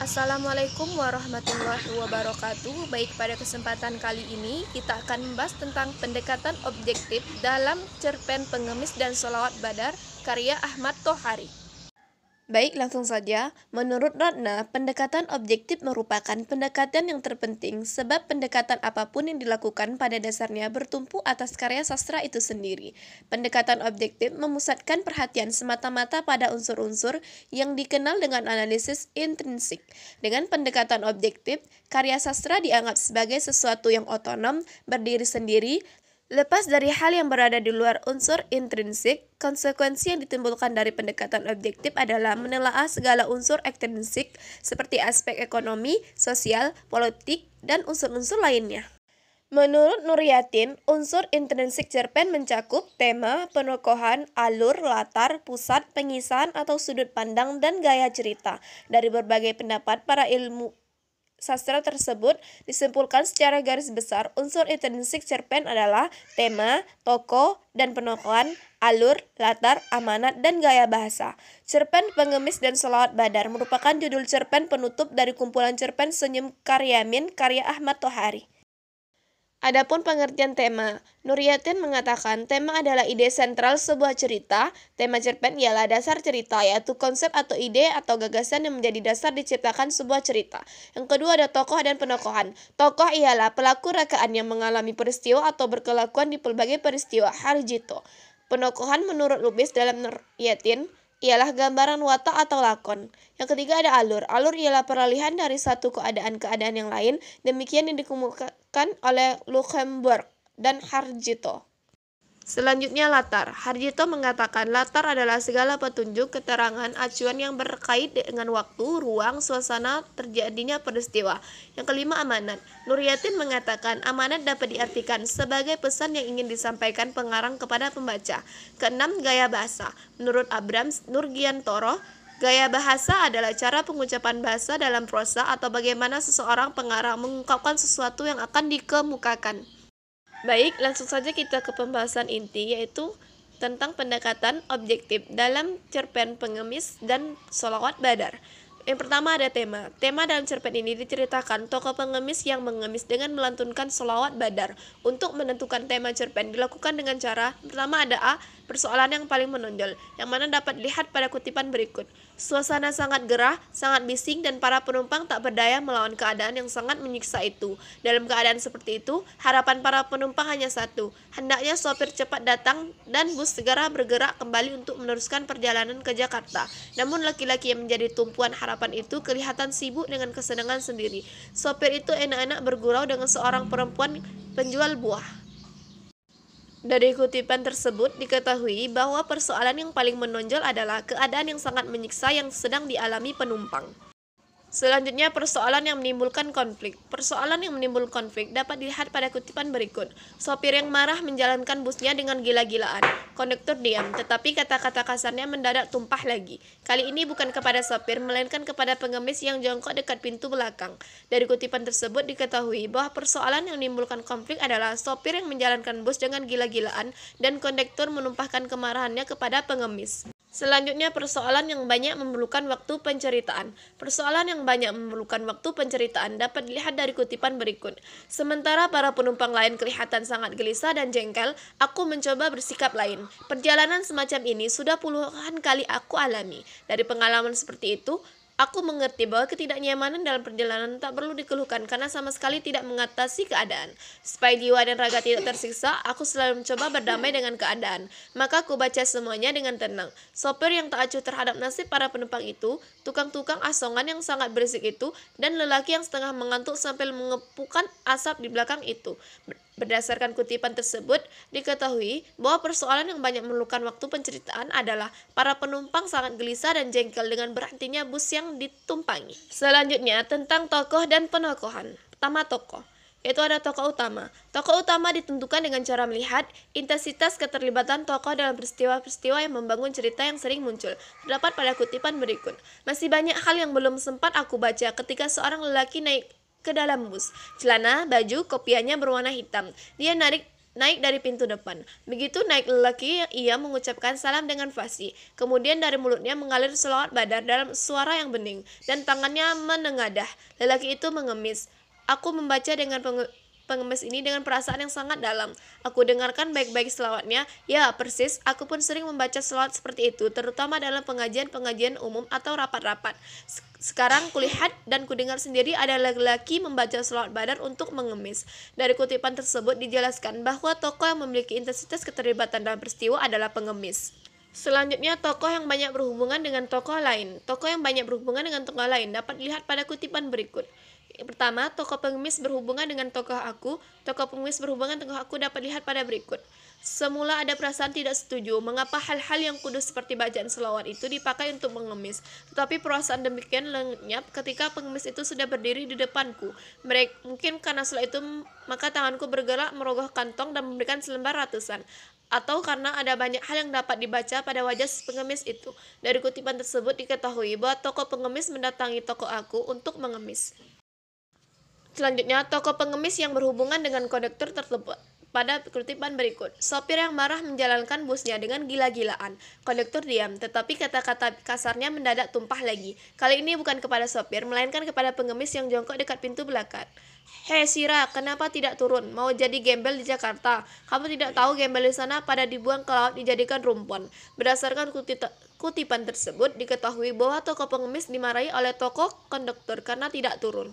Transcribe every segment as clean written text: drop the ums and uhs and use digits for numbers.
Assalamualaikum warahmatullahi wabarakatuh. Baik, pada kesempatan kali ini kita akan membahas tentang pendekatan objektif dalam cerpen Pengemis dan Sholawat Badar karya Ahmad Tohari. Baik, langsung saja. Menurut Ratna, pendekatan objektif merupakan pendekatan yang terpenting sebab pendekatan apapun yang dilakukan pada dasarnya bertumpu atas karya sastra itu sendiri. Pendekatan objektif memusatkan perhatian semata-mata pada unsur-unsur yang dikenal dengan analisis intrinsik. Dengan pendekatan objektif, karya sastra dianggap sebagai sesuatu yang otonom, berdiri sendiri, lepas dari hal yang berada di luar unsur intrinsik. Konsekuensi yang ditimbulkan dari pendekatan objektif adalah menelaah segala unsur ekstrinsik seperti aspek ekonomi, sosial, politik, dan unsur-unsur lainnya. Menurut Nuryatin, unsur intrinsik cerpen mencakup tema, penokohan, alur, latar, pusat, pengisahan atau sudut pandang, dan gaya cerita. Dari berbagai pendapat para ilmu sastra tersebut disimpulkan secara garis besar unsur intrinsik cerpen adalah tema, tokoh, dan penokohan, alur, latar, amanat, dan gaya bahasa. Cerpen Pengemis dan Sholawat Badar merupakan judul cerpen penutup dari kumpulan cerpen Senyum Karyamin karya Ahmad Tohari. Adapun pengertian tema, Nuryatin mengatakan tema adalah ide sentral sebuah cerita. Tema cerpen ialah dasar cerita, yaitu konsep atau ide atau gagasan yang menjadi dasar diciptakan sebuah cerita. Yang kedua ada tokoh dan penokohan. Tokoh ialah pelaku rakaan yang mengalami peristiwa atau berkelakuan di pelbagai peristiwa. Harjito. Penokohan menurut Lubis dalam Nuryatin ialah gambaran watak atau lakon. Yang ketiga ada alur. Alur ialah peralihan dari satu keadaan-keadaan yang lain. Demikian yang dikemukakan oleh Luxemburg dan Harjito. Selanjutnya latar. Harjito mengatakan latar adalah segala petunjuk, keterangan, acuan yang berkait dengan waktu, ruang, suasana terjadinya peristiwa. Yang kelima amanat. Nuryatin mengatakan amanat dapat diartikan sebagai pesan yang ingin disampaikan pengarang kepada pembaca. Keenam gaya bahasa. Menurut Abrams Nurgiantoro, gaya bahasa adalah cara pengucapan bahasa dalam prosa atau bagaimana seseorang pengarang mengungkapkan sesuatu yang akan dikemukakan. Baik, langsung saja kita ke pembahasan inti, yaitu tentang pendekatan objektif dalam cerpen Pengemis dan Sholawat Badar. Yang pertama ada tema. Tema dalam cerpen ini diceritakan tokoh pengemis yang mengemis dengan melantunkan sholawat badar. Untuk menentukan tema cerpen dilakukan dengan cara, pertama ada A, persoalan yang paling menonjol, yang mana dapat dilihat pada kutipan berikut. Suasana sangat gerah, sangat bising, dan para penumpang tak berdaya melawan keadaan yang sangat menyiksa itu. Dalam keadaan seperti itu, harapan para penumpang hanya satu. Hendaknya sopir cepat datang dan bus segera bergerak kembali untuk meneruskan perjalanan ke Jakarta. Namun laki-laki yang menjadi tumpuan harapan itu kelihatan sibuk dengan kesenangan sendiri. Sopir itu enak-enak bergurau dengan seorang perempuan penjual buah. Dari kutipan tersebut diketahui bahwa persoalan yang paling menonjol adalah keadaan yang sangat menyiksa yang sedang dialami penumpang. Selanjutnya persoalan yang menimbulkan konflik. Persoalan yang menimbulkan konflik dapat dilihat pada kutipan berikut. Sopir yang marah menjalankan busnya dengan gila-gilaan. Konduktor diam, tetapi kata-kata kasarnya mendadak tumpah lagi. Kali ini bukan kepada sopir, melainkan kepada pengemis yang jongkok dekat pintu belakang. Dari kutipan tersebut diketahui bahwa persoalan yang menimbulkan konflik adalah sopir yang menjalankan bus dengan gila-gilaan dan konduktor menumpahkan kemarahannya kepada pengemis. Selanjutnya persoalan yang banyak memerlukan waktu penceritaan. Persoalan yang banyak memerlukan waktu penceritaan dapat dilihat dari kutipan berikut. Sementara para penumpang lain kelihatan sangat gelisah dan jengkel, aku mencoba bersikap lain. Perjalanan semacam ini sudah puluhan kali aku alami. Dari pengalaman seperti itu, aku mengerti bahwa ketidaknyamanan dalam perjalanan tak perlu dikeluhkan karena sama sekali tidak mengatasi keadaan. Supaya jiwa dan raga tidak tersiksa, aku selalu mencoba berdamai dengan keadaan. Maka aku baca semuanya dengan tenang. Sopir yang tak acuh terhadap nasib para penumpang itu, tukang-tukang asongan yang sangat berisik itu, dan lelaki yang setengah mengantuk sambil mengepulkan asap di belakang itu. Berdasarkan kutipan tersebut, diketahui bahwa persoalan yang banyak memerlukan waktu penceritaan adalah para penumpang sangat gelisah dan jengkel dengan berhentinya bus yang ditumpangi. Selanjutnya, tentang tokoh dan penokohan. Pertama, tokoh. Yaitu ada tokoh utama. Tokoh utama ditentukan dengan cara melihat intensitas keterlibatan tokoh dalam peristiwa-peristiwa yang membangun cerita yang sering muncul. Terdapat pada kutipan berikut. Masih banyak hal yang belum sempat aku baca ketika seorang lelaki naik ke dalam bus. Celana, baju, kopiahnya berwarna hitam. Dia narik naik dari pintu depan. Begitu naik lelaki, ia mengucapkan salam dengan fasih. Kemudian dari mulutnya mengalir selawat badar dalam suara yang bening, dan tangannya menengadah. Lelaki itu mengemis. Aku membaca dengan pengemis ini dengan perasaan yang sangat dalam. Aku dengarkan baik-baik selawatnya. Ya, persis, aku pun sering membaca selawat seperti itu, terutama dalam pengajian-pengajian umum atau rapat-rapat. Sekarang kulihat dan kudengar sendiri ada laki-laki membaca selawat badar untuk mengemis. Dari kutipan tersebut dijelaskan bahwa tokoh yang memiliki intensitas keterlibatan dalam peristiwa adalah pengemis. Selanjutnya, tokoh yang banyak berhubungan dengan tokoh lain. Tokoh yang banyak berhubungan dengan tokoh lain dapat dilihat pada kutipan berikut. Pertama, tokoh pengemis berhubungan dengan tokoh aku. Tokoh pengemis berhubungan dengan tokoh aku dapat dilihat pada berikut. Semula ada perasaan tidak setuju mengapa hal-hal yang kudus seperti bacaan selawat itu dipakai untuk mengemis. Tetapi perasaan demikian lenyap ketika pengemis itu sudah berdiri di depanku. Mungkin karena setelah itu maka tanganku bergerak merogoh kantong dan memberikan selembar ratusan. Atau karena ada banyak hal yang dapat dibaca pada wajah pengemis itu. Dari kutipan tersebut diketahui bahwa tokoh pengemis mendatangi tokoh aku untuk mengemis. Selanjutnya, tokoh pengemis yang berhubungan dengan konduktor terlibat pada kutipan berikut. Sopir yang marah menjalankan busnya dengan gila-gilaan. Konduktor diam, tetapi kata-kata kasarnya mendadak tumpah lagi. Kali ini bukan kepada sopir, melainkan kepada pengemis yang jongkok dekat pintu belakang. Hei Sira, kenapa tidak turun? Mau jadi gembel di Jakarta? Kamu tidak tahu gembel di sana pada dibuang ke laut dijadikan rumpon. Berdasarkan kutipan tersebut, diketahui bahwa tokoh pengemis dimarahi oleh tokoh konduktor karena tidak turun.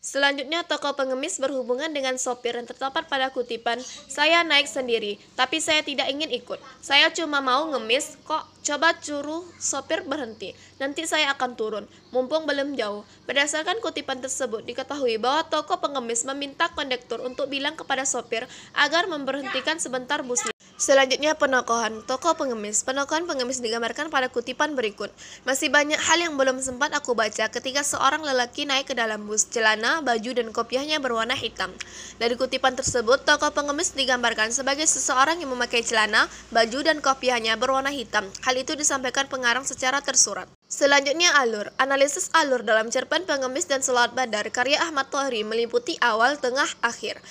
Selanjutnya, tokoh pengemis berhubungan dengan sopir yang terdapat pada kutipan, saya naik sendiri, tapi saya tidak ingin ikut. Saya cuma mau ngemis, kok coba suruh sopir berhenti. Nanti saya akan turun, mumpung belum jauh. Berdasarkan kutipan tersebut, diketahui bahwa tokoh pengemis meminta kondektur untuk bilang kepada sopir agar memberhentikan sebentar busnya. Selanjutnya, penokohan tokoh pengemis. Penokohan pengemis digambarkan pada kutipan berikut. Masih banyak hal yang belum sempat aku baca ketika seorang lelaki naik ke dalam bus. Celana, baju, dan kopiahnya berwarna hitam. Dari kutipan tersebut, tokoh pengemis digambarkan sebagai seseorang yang memakai celana, baju, dan kopiahnya berwarna hitam. Hal itu disampaikan pengarang secara tersurat. Selanjutnya, alur. Analisis alur dalam cerpen Pengemis dan Selawat Badar karya Ahmad Tohri meliputi awal, tengah, akhir.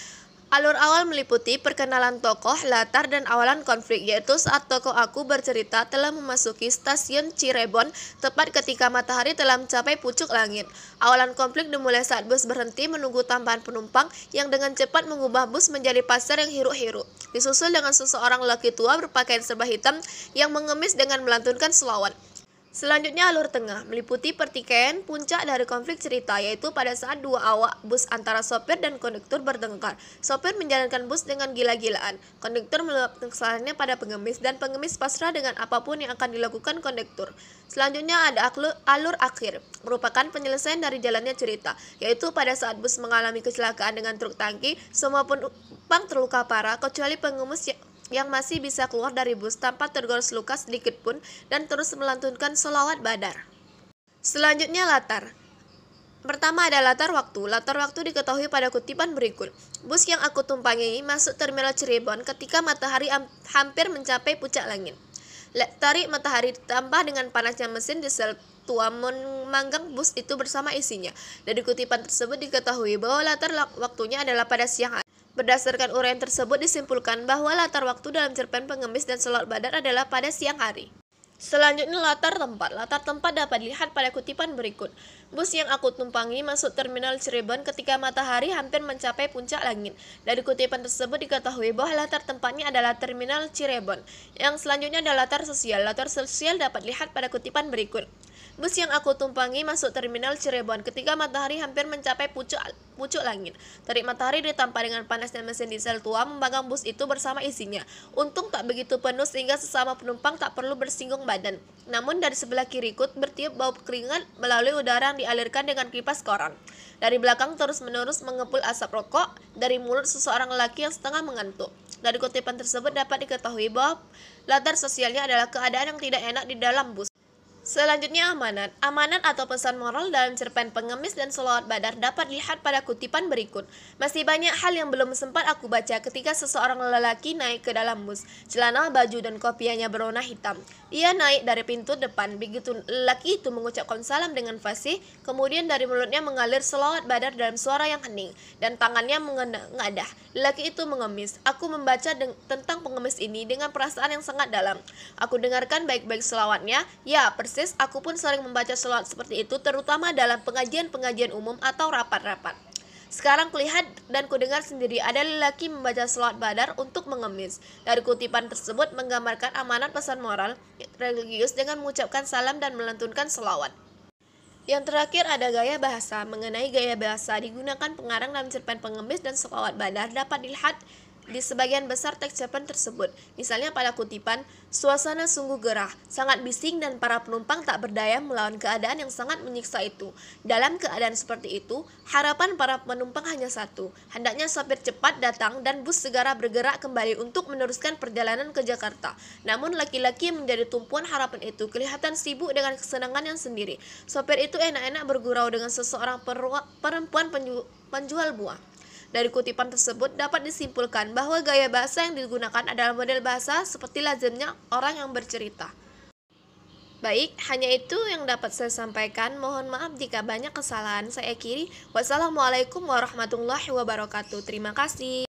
Alur awal meliputi perkenalan tokoh, latar, dan awalan konflik, yaitu saat tokoh aku bercerita telah memasuki stasiun Cirebon tepat ketika matahari telah mencapai pucuk langit. Awalan konflik dimulai saat bus berhenti menunggu tambahan penumpang yang dengan cepat mengubah bus menjadi pasar yang hiruk-hiruk. Disusul dengan seseorang lelaki tua berpakaian serba hitam yang mengemis dengan melantunkan selawat. Selanjutnya, alur tengah meliputi pertikaian puncak dari konflik cerita, yaitu pada saat dua awak bus antara sopir dan konduktor bertengkar. Sopir menjalankan bus dengan gila-gilaan. Konduktor meluapkan kesalahannya pada pengemis, dan pengemis pasrah dengan apapun yang akan dilakukan konduktor. Selanjutnya ada alur akhir, merupakan penyelesaian dari jalannya cerita, yaitu pada saat bus mengalami kecelakaan dengan truk tangki, semua penumpang terluka parah kecuali pengemis yang masih bisa keluar dari bus tanpa tergores luka sedikit pun dan terus melantunkan sholawat badar. Selanjutnya, latar. Pertama ada latar waktu. Latar waktu diketahui pada kutipan berikut. Bus yang aku tumpangi masuk terminal Cirebon ketika matahari hampir mencapai puncak langit. Tarik matahari ditambah dengan panasnya mesin diesel tua memanggang bus itu bersama isinya. Dari kutipan tersebut diketahui bahwa latar waktunya adalah pada siang hari. Berdasarkan uraian tersebut disimpulkan bahwa latar waktu dalam cerpen Pengemis dan Selawat Badar adalah pada siang hari. Selanjutnya, latar tempat. Latar tempat dapat dilihat pada kutipan berikut. Bus yang aku tumpangi masuk terminal Cirebon ketika matahari hampir mencapai puncak langit. Dari kutipan tersebut diketahui bahwa latar tempatnya adalah terminal Cirebon. Yang selanjutnya adalah latar sosial. Latar sosial dapat dilihat pada kutipan berikut. Bus yang aku tumpangi masuk terminal Cirebon ketika matahari hampir mencapai pucuk langit. Terik matahari ditambah dengan panasnya mesin diesel tua membanggang bus itu bersama isinya. Untung tak begitu penuh sehingga sesama penumpang tak perlu bersinggung badan. Namun dari sebelah kiri ikut bertiup bau keringat melalui udara yang dialirkan dengan kipas koran. Dari belakang terus-menerus mengepul asap rokok dari mulut seseorang lelaki yang setengah mengantuk. Dari kutipan tersebut dapat diketahui bahwa latar sosialnya adalah keadaan yang tidak enak di dalam bus. Selanjutnya amanat. Amanat atau pesan moral dalam cerpen Pengemis dan Sholawat Badar dapat dilihat pada kutipan berikut. Masih banyak hal yang belum sempat aku baca ketika seseorang lelaki naik ke dalam bus. Celana, baju, dan kopiahnya berwarna hitam. Ia naik dari pintu depan. Begitu lelaki itu mengucapkan salam dengan fasih, kemudian dari mulutnya mengalir selawat badar dalam suara yang hening, dan tangannya mengadah. Lelaki itu mengemis. Aku membaca tentang pengemis ini dengan perasaan yang sangat dalam. Aku dengarkan baik-baik selawatnya. Ya, persis, aku pun sering membaca selawat seperti itu, terutama dalam pengajian-pengajian umum atau rapat-rapat. Sekarang kulihat dan kudengar sendiri ada lelaki membaca selawat badar untuk mengemis. Dari kutipan tersebut menggambarkan amanat pesan moral religius dengan mengucapkan salam dan melantunkan selawat. Yang terakhir ada gaya bahasa. Mengenai gaya bahasa digunakan pengarang dalam cerpen Pengemis dan Sholawat Badar dapat dilihat di sebagian besar teks cerpen tersebut. Misalnya pada kutipan, suasana sungguh gerah, sangat bising dan para penumpang tak berdaya melawan keadaan yang sangat menyiksa itu. Dalam keadaan seperti itu, harapan para penumpang hanya satu, hendaknya sopir cepat datang dan bus segera bergerak kembali untuk meneruskan perjalanan ke Jakarta. Namun laki-laki yang menjadi tumpuan harapan itu kelihatan sibuk dengan kesenangan yang sendiri. Sopir itu enak-enak bergurau dengan seseorang perempuan penjual buah. Dari kutipan tersebut dapat disimpulkan bahwa gaya bahasa yang digunakan adalah model bahasa seperti lazimnya orang yang bercerita. Baik, hanya itu yang dapat saya sampaikan. Mohon maaf jika banyak kesalahan saya akhiri. Wassalamualaikum warahmatullahi wabarakatuh. Terima kasih.